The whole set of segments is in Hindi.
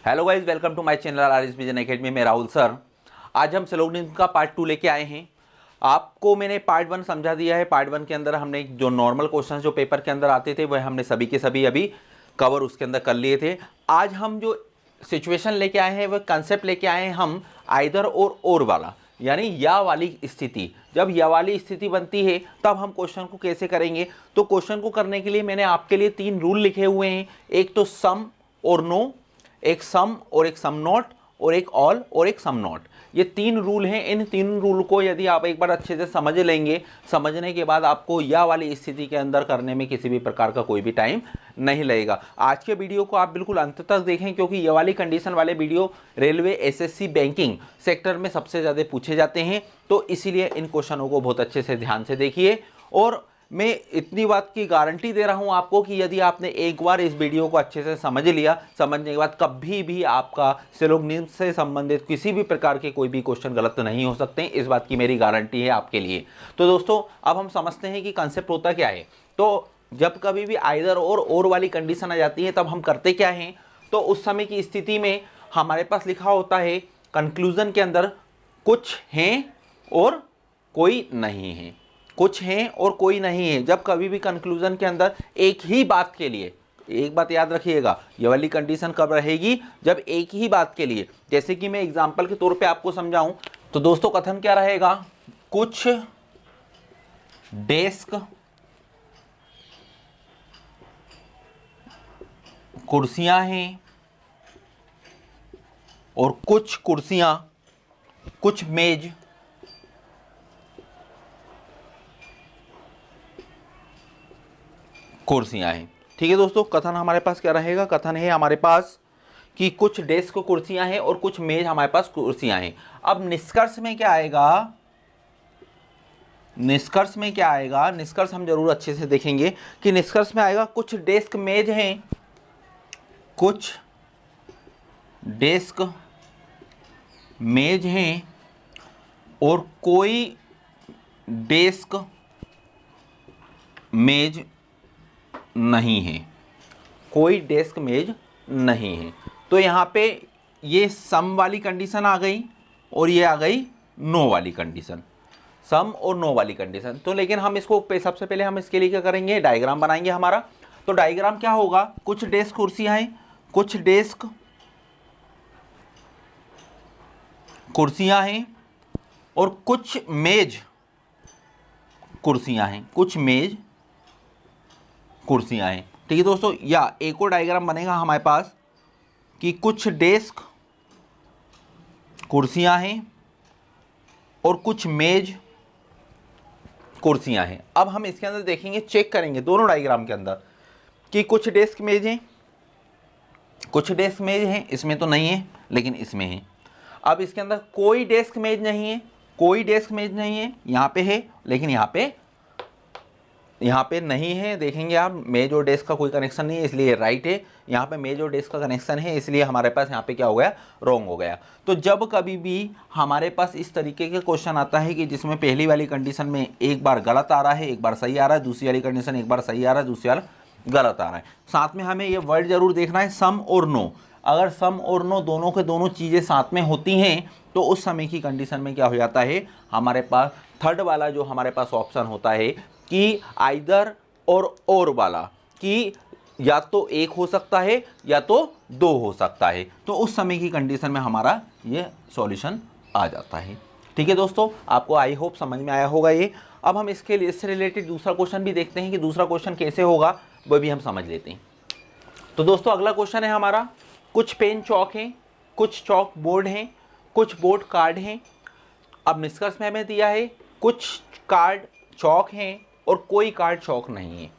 Hello guys, welcome to my channel RS vision academy में राहुल सर। आज हम सिलोगनिज्म का पार्ट 2 लेके आए हैं। आपको मैंने पार्ट 1 समझा दिया है। पार्ट 1 के अंदर हमने जो नॉर्मल क्वेश्चन जो पेपर के अंदर आते थे वह हमने सभी के सभी अभी कवर उसके अंदर कर लिए थे। आज हम जो सिचुएशन लेके आए हैं वह कंसेप्ट लेके आए हैं हम आइदर और वाला, यानी या वाली स्थिति। जब या वाली स्थिति बनती है तब हम क्वेश्चन को कैसे करेंगे। तो क्वेश्चन को करने के लिए मैंने आपके लिए 3 रूल लिखे हुए हैं। एक तो सम और नो, एक सम और एक सम नॉट, और एक ऑल और एक सम नॉट। ये 3 रूल हैं। इन 3 रूल को यदि आप एक बार अच्छे से समझ लेंगे, समझने के बाद आपको या वाली स्थिति के अंदर करने में किसी भी प्रकार का कोई भी टाइम नहीं लगेगा। आज के वीडियो को आप बिल्कुल अंत तक देखें, क्योंकि ये वाली कंडीशन वाले video railway, SSC, banking sector में सबसे ज़्यादा पूछे जाते हैं। तो इसीलिए इन क्वेश्चनों को बहुत अच्छे से ध्यान से देखिए। और मैं इतनी बात की गारंटी दे रहा हूं आपको कि यदि आपने एक बार इस वीडियो को अच्छे से समझ लिया, समझने के बाद कभी भी आपका सिलोगनिज्म से संबंधित किसी भी प्रकार के कोई भी क्वेश्चन गलत नहीं हो सकते। इस बात की मेरी गारंटी है आपके लिए। तो दोस्तों, अब हम समझते हैं कि कंसेप्ट होता क्या है। तो जब कभी भी आइदर और वाली कंडीशन आ जाती है तब हम करते क्या हैं। तो उस समय की स्थिति में हमारे पास लिखा होता है कंक्लूजन के अंदर कुछ हैं और कोई नहीं है, कुछ हैं और कोई नहीं है। जब कभी भी कंक्लूजन के अंदर एक ही बात के लिए, एक बात याद रखिएगा, ये वाली कंडीशन कब रहेगी, जब एक ही बात के लिए, जैसे कि मैं एग्जांपल के तौर पे आपको समझाऊं तो दोस्तों कथन क्या रहेगा, कुछ डेस्क कुर्सियां हैं और कुछ कुर्सियां, कुछ मेज कुर्सियां हैं। ठीक है दोस्तों, कथन हमारे पास क्या रहेगा, कथन है हमारे पास कि कुछ डेस्क कुर्सियां हैं और कुछ मेज हमारे पास कुर्सियां हैं। अब निष्कर्ष में क्या आएगा, निष्कर्ष में क्या आएगा, निष्कर्ष हम जरूर अच्छे से देखेंगे कि निष्कर्ष में आएगा कुछ डेस्क मेज हैं, कुछ डेस्क मेज हैं और कोई डेस्क मेज नहीं है, कोई डेस्क मेज नहीं है। तो यहाँ पे ये सम वाली कंडीशन आ गई और ये आ गई नो वाली कंडीशन, सम और नो वाली कंडीशन। तो लेकिन हम इसको सबसे पहले हम इसके लिए क्या करेंगे, डायग्राम बनाएंगे हमारा। तो डायग्राम क्या होगा, कुछ डेस्क कुर्सियां हैं, कुछ डेस्क कुर्सियां हैं और कुछ मेज कुर्सियां हैं, कुछ मेज कुर्सियां हैं। ठीक है दोस्तों, या एक और डायग्राम बनेगा हमारे पास कि कुछ डेस्क कुर्सियां हैं और कुछ मेज कुर्सियां हैं। अब हम इसके अंदर देखेंगे, चेक करेंगे दोनों डायग्राम के अंदर कि कुछ डेस्क मेज हैं, कुछ डेस्क मेज हैं, इसमें तो नहीं है लेकिन इसमें है। अब इसके अंदर कोई डेस्क मेज नहीं है, कोई डेस्क मेज नहीं है, यहाँ पे है लेकिन यहाँ पे नहीं है। देखेंगे आप, मेज और डेस्क का कोई कनेक्शन नहीं है इसलिए राइट है। यहाँ पे मेज और डेस्क का कनेक्शन है इसलिए हमारे पास यहाँ पे क्या हो गया, रॉन्ग हो गया। तो जब कभी भी हमारे पास इस तरीके के क्वेश्चन आता है कि जिसमें पहली वाली कंडीशन में एक बार गलत आ रहा है, एक बार सही आ रहा है, दूसरी वाली कंडीशन एक बार सही आ रहा है, दूसरी बार गलत आ रहा है, साथ में हमें ये वर्ड जरूर देखना है सम और नो। अगर सम और नो दोनों के दोनों चीज़ें साथ में होती हैं तो उस समय की कंडीशन में क्या हो जाता है, हमारे पास थर्ड वाला जो हमारे पास ऑप्शन होता है कि आइदर और वाला, कि या तो एक हो सकता है या तो 2 हो सकता है। तो उस समय की कंडीशन में हमारा ये सॉल्यूशन आ जाता है। ठीक है दोस्तों, आपको आई होप समझ में आया होगा ये। अब हम इसके लिए इससे रिलेटेड दूसरा क्वेश्चन भी देखते हैं कि दूसरा क्वेश्चन कैसे होगा, वो भी हम समझ लेते हैं। तो दोस्तों अगला क्वेश्चन है हमारा, कुछ पेन चौक हैं, कुछ चौक बोर्ड हैं, कुछ बोर्ड कार्ड हैं। अब निष्कर्ष में हमें दिया है कुछ कार्ड चौक हैं और कोई कार्ड चौक नहीं है।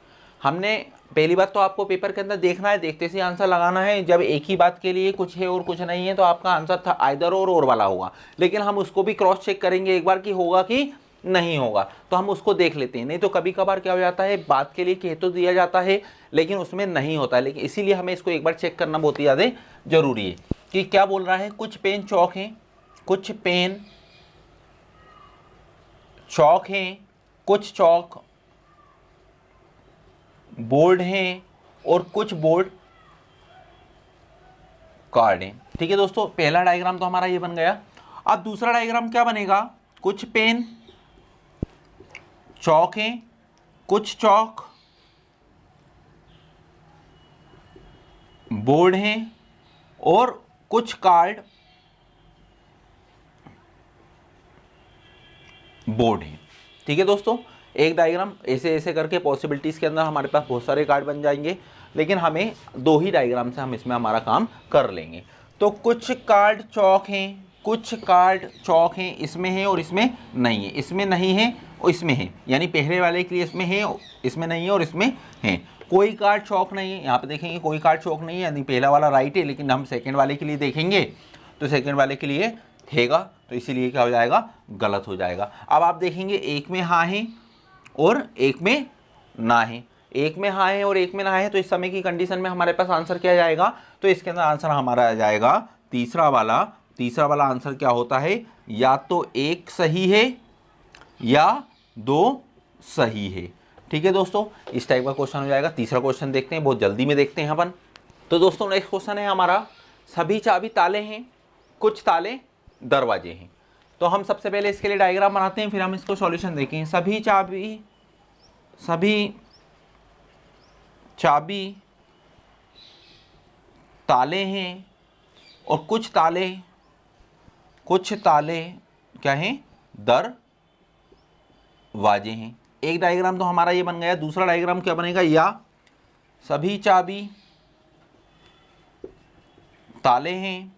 हमने पहली बात तो आपको पेपर के अंदर देखना है, देखते से आंसर लगाना है। जब एक ही बात के लिए कुछ है और कुछ नहीं है तो आपका आंसर था आइदर और वाला होगा। लेकिन हम उसको भी क्रॉस चेक करेंगे एक बार कि होगा कि नहीं होगा, तो हम उसको देख लेते हैं। नहीं तो कभी कभार क्या हो जाता है, बात के लिए कह तो दिया जाता है लेकिन उसमें नहीं होता है। लेकिन इसीलिए हमें इसको एक बार चेक करना बहुत ही ज़्यादा जरूरी है कि क्या बोल रहा है। कुछ पेन चौक हैं, कुछ पेन चौक हैं, कुछ चौक बोर्ड हैं और कुछ बोर्ड कार्ड हैं। ठीक है दोस्तों, पहला डायग्राम तो हमारा ये बन गया। अब दूसरा डायग्राम क्या बनेगा, कुछ पेन चौक हैं, कुछ चौक बोर्ड हैं और कुछ कार्ड बोर्ड हैं। ठीक है दोस्तों, एक डायग्राम ऐसे ऐसे करके पॉसिबिलिटीज़ के अंदर हमारे पास बहुत सारे कार्ड बन जाएंगे, लेकिन हमें 2 ही डायग्राम से हम इसमें हमारा काम कर लेंगे। तो कुछ कार्ड चौक हैं, कुछ कार्ड चौक हैं, इसमें है और इसमें नहीं है, इसमें नहीं है और इसमें है, यानी पहले वाले के लिए इसमें है, इसमें नहीं है और इसमें है। कोई कार्ड चौक नहीं है, यहाँ पे देखेंगे कोई कार्ड चौक नहीं है, यानी पहला वाला राइट है, लेकिन हम सेकंड वाले के लिए देखेंगे तो सेकंड वाले के लिए हैगा, तो इसीलिए क्या हो जाएगा, गलत हो जाएगा। अब आप देखेंगे एक में हाँ है और एक में ना है, एक में हाँ है और एक में ना है, तो इस समय की कंडीशन में हमारे पास आंसर क्या जाएगा, तो इसके अंदर आंसर हमारा आ जाएगा तीसरा वाला। तीसरा वाला आंसर क्या होता है, या तो एक सही है या 2 सही है। ठीक है दोस्तों, इस टाइप का क्वेश्चन हो जाएगा। तीसरा क्वेश्चन देखते हैं, बहुत जल्दी में देखते हैं अपन। तो दोस्तों नेक्स्ट क्वेश्चन है हमारा, सभी चाबी ताले हैं, कुछ ताले दरवाजे हैं। तो हम सबसे पहले इसके लिए डायग्राम बनाते हैं, फिर हम इसको सॉल्यूशन देखें। सभी चाबी ताले हैं और कुछ ताले क्या हैं, दरवाजे हैं। एक डायग्राम तो हमारा ये बन गया। दूसरा डायग्राम क्या बनेगा, या सभी चाबी ताले हैं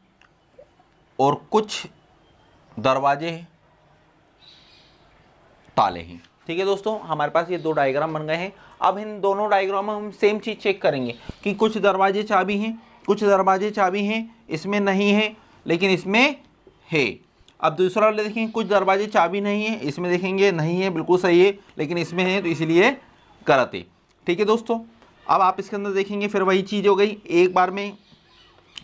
और कुछ दरवाजे ताले हैं। ठीक है दोस्तों, हमारे पास ये 2 डायग्राम बन गए हैं। अब इन दोनों डायग्राम में हम सेम चीज़ चेक करेंगे कि कुछ दरवाजे चाबी हैं, कुछ दरवाजे चाबी हैं, इसमें नहीं है लेकिन इसमें है। अब दूसरा वाले देखेंगे, कुछ दरवाजे चाबी नहीं है, इसमें देखेंगे नहीं है, बिल्कुल सही है, लेकिन इसमें है तो इसलिए गलत है। ठीक है दोस्तों, अब आप इसके अंदर देखेंगे फिर वही चीज़ हो गई, एक बार में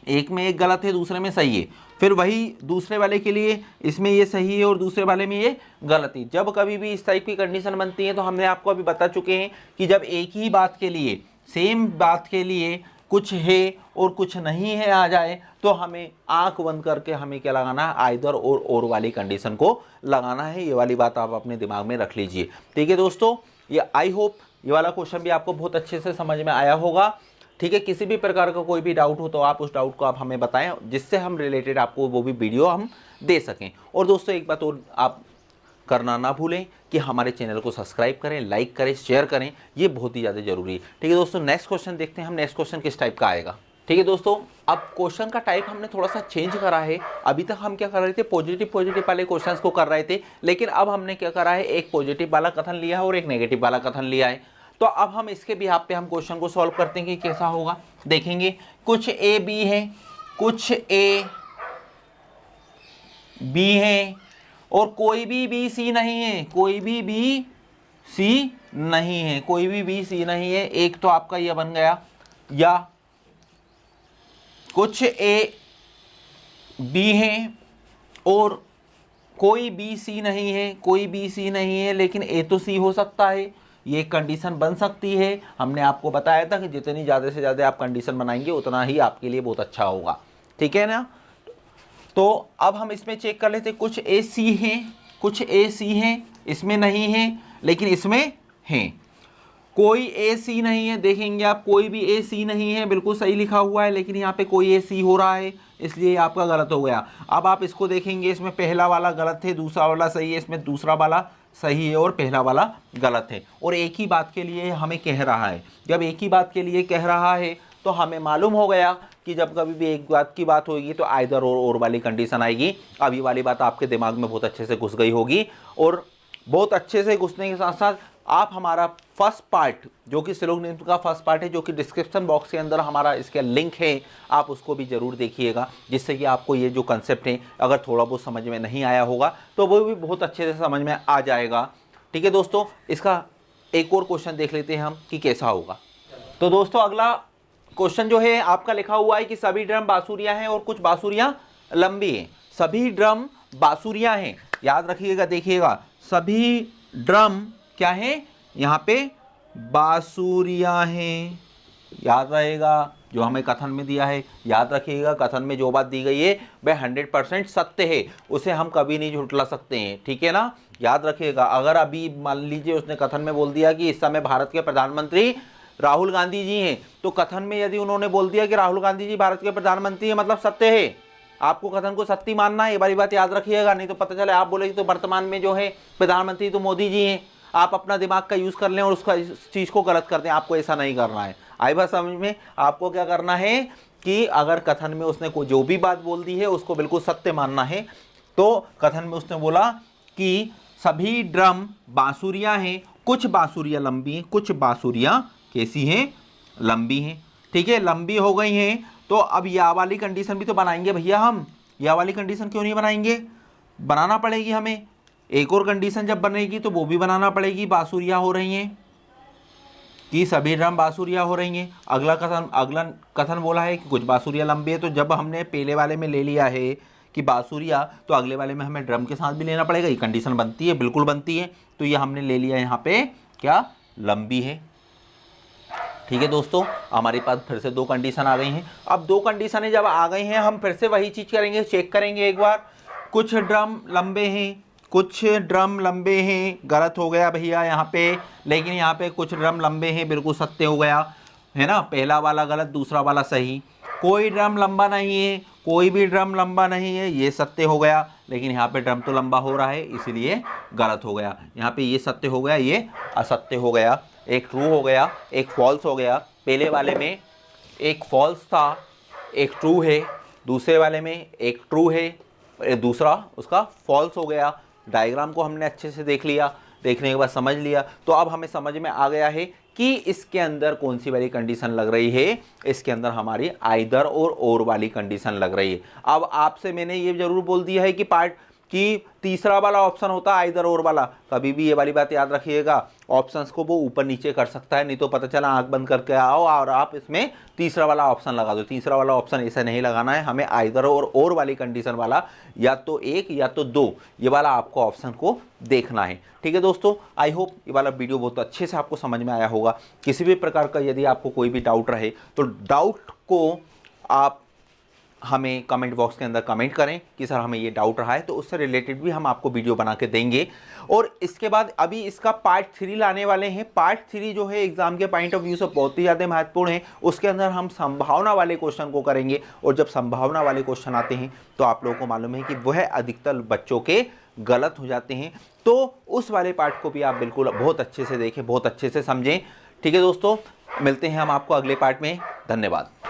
एक में एक गलत है, दूसरे में सही है, फिर वही दूसरे वाले के लिए इसमें ये सही है और दूसरे वाले में ये गलत है। जब कभी भी इस टाइप की कंडीशन बनती है तो हमने आपको अभी बता चुके हैं कि जब एक ही बात के लिए, सेम बात के लिए कुछ है और कुछ नहीं है आ जाए, तो हमें आंख बंद करके हमें क्या लगाना है, आइदर और वाली कंडीशन को लगाना है। ये वाली बात आप अपने दिमाग में रख लीजिए। ठीक है दोस्तों, ये आई होप ये वाला क्वेश्चन भी आपको बहुत अच्छे से समझ में आया होगा। ठीक है, किसी भी प्रकार का कोई भी डाउट हो तो आप उस डाउट को आप हमें बताएं, जिससे हम रिलेटेड आपको वो भी वीडियो हम दे सकें। और दोस्तों एक बात और आप करना ना भूलें कि हमारे चैनल को सब्सक्राइब करें, लाइक करें, शेयर करें, ये बहुत ही ज़्यादा जरूरी है। ठीक है दोस्तों, नेक्स्ट क्वेश्चन देखते हैं हम, नेक्स्ट क्वेश्चन किस टाइप का आएगा। ठीक है दोस्तों, अब क्वेश्चन का टाइप हमने थोड़ा सा चेंज करा है। अभी तक हम क्या कर रहे थे, पॉजिटिव वाले क्वेश्चन को कर रहे थे, लेकिन अब हमने क्या करा है, एक पॉजिटिव वाला कथन लिया है और एक नेगेटिव वाला कथन लिया है। तो अब हम इसके बिहाफ पे हम क्वेश्चन को सॉल्व करते हैं कि कैसा होगा। देखेंगे कुछ ए बी है, कुछ ए बी है और कोई भी बी सी नहीं है, कोई भी बी सी नहीं है, कोई भी बी सी नहीं है। एक तो आपका यह बन गया, या कुछ ए बी है और कोई बी सी नहीं है, कोई बी सी नहीं है लेकिन ए तो सी हो सकता है, ये कंडीशन बन सकती है। हमने आपको बताया था कि जितनी ज़्यादा से ज़्यादा आप कंडीशन बनाएंगे उतना ही आपके लिए बहुत अच्छा होगा। ठीक है ना, तो अब हम इसमें चेक कर लेते हैं। कुछ ए सी हैं, कुछ ए सी हैं, इसमें नहीं है लेकिन इसमें हैं। कोई ए सी नहीं है, देखेंगे आप कोई भी ए सी नहीं है, बिल्कुल सही लिखा हुआ है, लेकिन यहाँ पे कोई ए सी हो रहा है, इसलिए आपका गलत हो गया। अब आप इसको देखेंगे, इसमें पहला वाला गलत है, दूसरा वाला सही है, इसमें दूसरा वाला सही है और पहला वाला गलत है। और एक ही बात के लिए हमें कह रहा है, जब एक ही बात के लिए कह रहा है तो हमें मालूम हो गया कि जब कभी भी एक बात की बात होगी तो आइदर और वाली कंडीशन आएगी। अब ये वाली बात आपके दिमाग में बहुत अच्छे से घुस गई होगी, और बहुत अच्छे से घुसने के साथ साथ आप हमारा फर्स्ट पार्ट जो कि श्लोक नियम का फर्स्ट पार्ट है, जो कि डिस्क्रिप्शन बॉक्स के अंदर हमारा इसका लिंक है, आप उसको भी ज़रूर देखिएगा, जिससे कि आपको ये जो कंसेप्ट है अगर थोड़ा बहुत समझ में नहीं आया होगा तो वो भी बहुत अच्छे से समझ में आ जाएगा। ठीक है दोस्तों, इसका एक और क्वेश्चन देख लेते हैं हम कि कैसा होगा। तो दोस्तों अगला क्वेश्चन जो है आपका लिखा हुआ है कि सभी ड्रम बांसुरियां हैं और कुछ बांसुरियां लंबी हैं। सभी ड्रम बांसुरियां हैं, याद रखिएगा, देखिएगा सभी ड्रम क्या है, यहाँ पे बांसुरियां हैं, याद रहेगा जो हमें कथन में दिया है, याद रखिएगा कथन में जो बात दी गई है वह 100% सत्य है, उसे हम कभी नहीं झुठला सकते हैं, ठीक है ना। याद रखिएगा, अगर अभी मान लीजिए उसने कथन में बोल दिया कि इस समय भारत के प्रधानमंत्री राहुल गांधी जी हैं, तो कथन में यदि उन्होंने बोल दिया कि राहुल गांधी जी भारत के प्रधानमंत्री हैं, मतलब सत्य है। आपको कथन को सत्य मानना है, ये वाली बात याद रखिएगा, नहीं तो पता चले आप बोले तो वर्तमान में जो है प्रधानमंत्री तो मोदी जी हैं, आप अपना दिमाग का यूज़ कर लें और उसका इस चीज़ को गलत कर दें। आपको ऐसा नहीं करना है। आई बात समझ में? आपको क्या करना है कि अगर कथन में उसने को जो भी बात बोल दी है उसको बिल्कुल सत्य मानना है। तो कथन में उसने बोला कि सभी ड्रम बांसुरियाँ हैं, कुछ बांसुरियाँ लंबी हैं, कुछ बांसुरियाँ कैसी हैं, लंबी हैं, ठीक है, लंबी हो गई हैं। तो अब या वाली कंडीशन भी तो बनाएंगे भैया हम, या वाली कंडीशन क्यों नहीं बनाएंगे, बनाना पड़ेगी हमें। एक और कंडीशन जब बनेगी तो वो भी बनाना पड़ेगी, बांसुरियाँ हो रही हैं कि सभी ड्रम बांसुरियाँ हो रही हैं। अगला कथन बोला है कि कुछ बांसुरियाँ लंबी है, तो जब हमने पहले वाले में ले लिया है कि बांसुरियाँ, तो अगले वाले में हमें ड्रम के साथ भी लेना पड़ेगा। ये कंडीशन बनती है, बिल्कुल बनती है। तो ये हमने ले लिया यहाँ पे क्या, लंबी है, ठीक है दोस्तों। हमारे पास फिर से दो कंडीशन आ गई हैं। अब दो कंडीशनें जब आ गई हैं, हम फिर से वही चीज़ करेंगे, चेक करेंगे एक बार। कुछ ड्रम लंबे हैं, कुछ ड्रम लंबे हैं, गलत हो गया भैया यहाँ पे, लेकिन यहाँ पे कुछ ड्रम लंबे हैं बिल्कुल सत्य हो गया है ना। पहला वाला गलत, दूसरा वाला सही। कोई ड्रम लंबा नहीं है, कोई भी ड्रम लंबा नहीं है, ये सत्य हो गया, लेकिन यहाँ पे ड्रम तो लंबा हो रहा है इसलिए गलत हो गया। यहाँ पे ये सत्य हो गया, ये असत्य हो गया। एक ट्रू हो गया, एक फॉल्स हो गया। पहले वाले में एक फॉल्स था, एक ट्रू है, दूसरे वाले में एक ट्रू है, दूसरा उसका फॉल्स हो गया। डायग्राम को हमने अच्छे से देख लिया, देखने के बाद समझ लिया, तो अब हमें समझ में आ गया है कि इसके अंदर कौन सी वाली कंडीशन लग रही है। इसके अंदर हमारी आइदर और वाली कंडीशन लग रही है। अब आपसे मैंने ये जरूर बोल दिया है कि तीसरा वाला ऑप्शन होता है आइदर और वाला। कभी भी ये वाली बात याद रखिएगा, ऑप्शंस को वो ऊपर नीचे कर सकता है, नहीं तो पता चला आंख बंद करके आओ और आप इसमें तीसरा वाला ऑप्शन लगा दो। तीसरा वाला ऑप्शन ऐसा नहीं लगाना है, हमें आइदर और वाली कंडीशन वाला, या तो एक या तो दो, ये वाला आपको ऑप्शन को देखना है, ठीक है दोस्तों। आई होप ये वाला वीडियो बहुत अच्छे से आपको समझ में आया होगा। किसी भी प्रकार का यदि आपको कोई भी डाउट रहे तो डाउट को आप हमें कमेंट बॉक्स के अंदर कमेंट करें कि सर हमें ये डाउट रहा है, तो उससे रिलेटेड भी हम आपको वीडियो बना के देंगे। और इसके बाद अभी इसका पार्ट 3 लाने वाले हैं। पार्ट 3 जो है एग्जाम के पॉइंट ऑफ व्यू से बहुत ही ज़्यादा महत्वपूर्ण है। उसके अंदर हम संभावना वाले क्वेश्चन को करेंगे, और जब संभावना वाले क्वेश्चन आते हैं तो आप लोगों को मालूम है कि वह अधिकतर बच्चों के गलत हो जाते हैं। तो उस वाले पार्ट को भी आप बिल्कुल बहुत अच्छे से देखें, बहुत अच्छे से समझें, ठीक है दोस्तों। मिलते हैं हम आपको अगले पार्ट में। धन्यवाद।